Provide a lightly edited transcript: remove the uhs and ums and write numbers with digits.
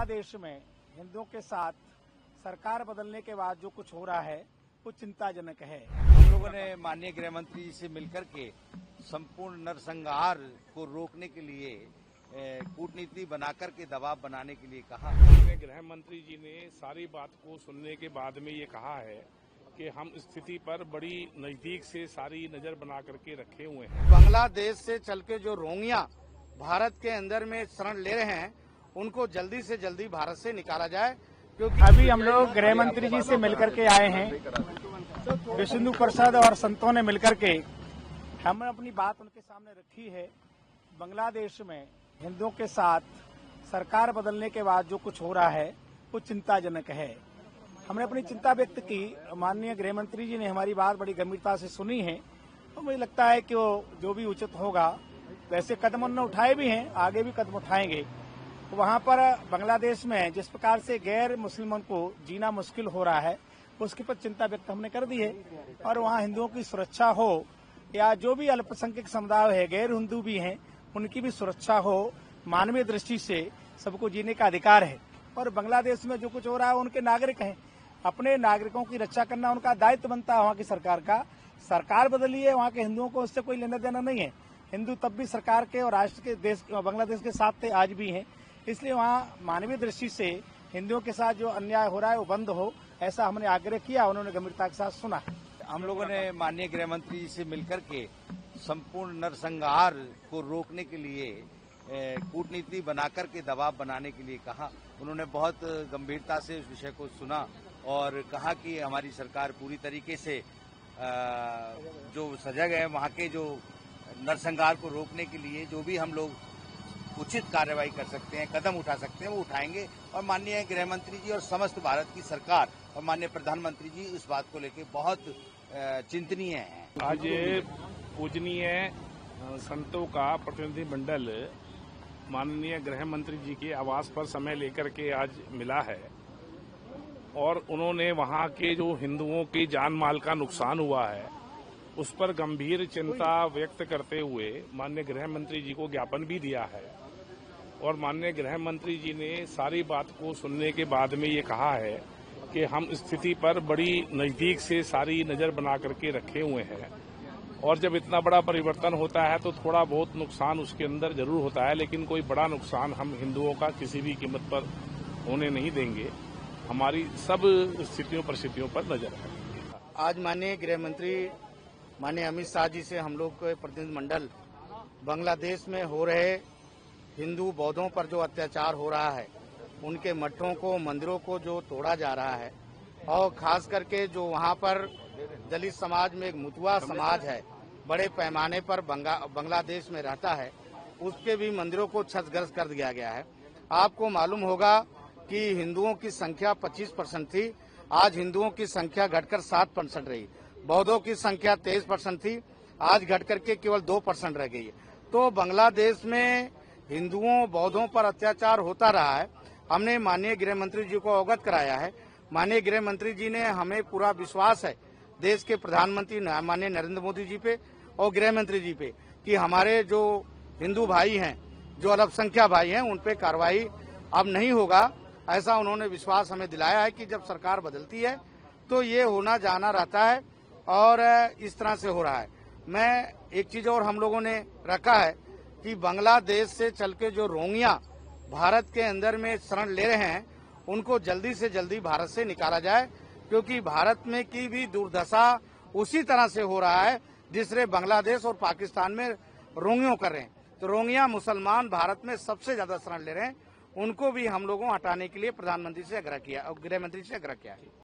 बांग्लादेश में हिंदुओं के साथ सरकार बदलने के बाद जो कुछ हो रहा है वो चिंताजनक है। हम लोगों ने माननीय गृह मंत्री जी से मिलकर के संपूर्ण नरसंहार को रोकने के लिए कूटनीति बनाकर के दबाव बनाने के लिए कहा। गृह मंत्री जी ने सारी बात को सुनने के बाद में ये कहा है कि हम स्थिति पर बड़ी नजदीक से सारी नजर बना करके रखे हुए हैं। बांग्लादेश से चल के जो रोहिंग्या भारत के अंदर में शरण ले रहे हैं उनको जल्दी से जल्दी भारत से निकाला जाए, क्योंकि अभी हम लोग गृह मंत्री जी से मिलकर के आए हैं। विष्णु प्रसाद और संतों ने मिलकर के हमने अपनी बात उनके सामने रखी है। बांग्लादेश में हिंदुओं के साथ सरकार बदलने के बाद जो कुछ हो रहा है वो चिंताजनक है। हमने अपनी चिंता व्यक्त की। माननीय गृह मंत्री जी ने हमारी बात बड़ी गंभीरता से सुनी है। तो मुझे लगता है कि वो जो भी उचित होगा, वैसे कदम उन्होंने उठाए भी हैं, आगे भी कदम उठाएंगे। वहां पर बांग्लादेश में जिस प्रकार से गैर मुस्लिमों को जीना मुश्किल हो रहा है उसके पर चिंता व्यक्त हमने कर दी है। और वहां हिंदुओं की सुरक्षा हो या जो भी अल्पसंख्यक समुदाय है, गैर हिंदू भी हैं, उनकी भी सुरक्षा हो। मानवीय दृष्टि से सबको जीने का अधिकार है। और बांग्लादेश में जो कुछ हो रहा है उनके नागरिक हैं, अपने नागरिकों की रक्षा करना उनका दायित्व बनता है वहाँ की सरकार का। सरकार बदली है, वहाँ के हिंदुओं को उससे कोई लेना देना नहीं है। हिंदू तब भी सरकार के और राष्ट्र के देश बांग्लादेश के साथ थे, आज भी हैं। इसलिए वहाँ मानवीय दृष्टि से हिंदुओं के साथ जो अन्याय हो रहा है वो बंद हो, ऐसा हमने आग्रह किया। उन्होंने गंभीरता के साथ सुना। हम लोगों ने माननीय गृह मंत्री जी से मिलकर के संपूर्ण नरसंहार को रोकने के लिए कूटनीति बनाकर के दबाव बनाने के लिए कहा। उन्होंने बहुत गंभीरता से उस विषय को सुना और कहा कि हमारी सरकार पूरी तरीके से जो सजग है, वहाँ के जो नरसंहार को रोकने के लिए जो भी हम लोग उचित कार्रवाई कर सकते हैं, कदम उठा सकते हैं, वो उठाएंगे। और माननीय गृह मंत्री जी और समस्त भारत की सरकार और माननीय प्रधानमंत्री जी इस बात को लेकर बहुत चिंतनीय हैं। आज पूजनीय संतों का प्रतिनिधि मंडल माननीय गृह मंत्री जी के आवास पर समय लेकर के आज मिला है और उन्होंने वहां के जो हिंदुओं की जान माल का नुकसान हुआ है उस पर गंभीर चिंता व्यक्त करते हुए माननीय गृह मंत्री जी को ज्ञापन भी दिया है। और माननीय गृह मंत्री जी ने सारी बात को सुनने के बाद में ये कहा है कि हम स्थिति पर बड़ी नजदीक से सारी नजर बना करके रखे हुए हैं। और जब इतना बड़ा परिवर्तन होता है तो थोड़ा बहुत नुकसान उसके अंदर जरूर होता है, लेकिन कोई बड़ा नुकसान हम हिंदुओं का किसी भी कीमत पर होने नहीं देंगे। हमारी सब स्थितियों परिस्थितियों पर नजर है। आज माननीय गृह मंत्री माननीय अमित शाह जी से हम लोग के प्रतिनिधि मंडल बांग्लादेश में हो रहे हिंदू बौद्धों पर जो अत्याचार हो रहा है, उनके मठों को, मंदिरों को जो तोड़ा जा रहा है, और खास करके जो वहाँ पर दलित समाज में एक मुतुआ समाज है, बड़े पैमाने पर बांग्लादेश में रहता है, उसके भी मंदिरों को क्षतिग्रस्त कर दिया गया है। आपको मालूम होगा कि हिंदुओं की संख्या 25% थी, आज हिंदुओं की संख्या घटकर 7% रही। बौद्धों की संख्या 23% थी, आज घट करके केवल 2% रह गई है। तो बांग्लादेश में हिंदुओं बौद्धों पर अत्याचार होता रहा है। हमने माननीय गृह मंत्री जी को अवगत कराया है। माननीय गृह मंत्री जी ने, हमें पूरा विश्वास है देश के प्रधानमंत्री माननीय नरेंद्र मोदी जी पे और गृह मंत्री जी पे कि हमारे जो हिंदू भाई हैं, जो अल्पसंख्यक भाई हैं, उन पे कार्रवाई अब नहीं होगा। ऐसा उन्होंने विश्वास हमें दिलाया है कि जब सरकार बदलती है तो ये होना जाना रहता है और इस तरह से हो रहा है। मैं एक चीज और हम लोगों ने रखा है कि बांग्लादेश से चल के जो रोहिंग्या भारत के अंदर में शरण ले रहे हैं उनको जल्दी से जल्दी भारत से निकाला जाए, क्योंकि भारत में की भी दुर्दशा उसी तरह से हो रहा है जिस तरह बांग्लादेश और पाकिस्तान में रोहिंग्यों कर रहे हैं। तो रोहिंग्या मुसलमान भारत में सबसे ज्यादा शरण ले रहे हैं, उनको भी हम लोगों हटाने के लिए प्रधानमंत्री से आग्रह किया और गृह मंत्री से आग्रह किया है।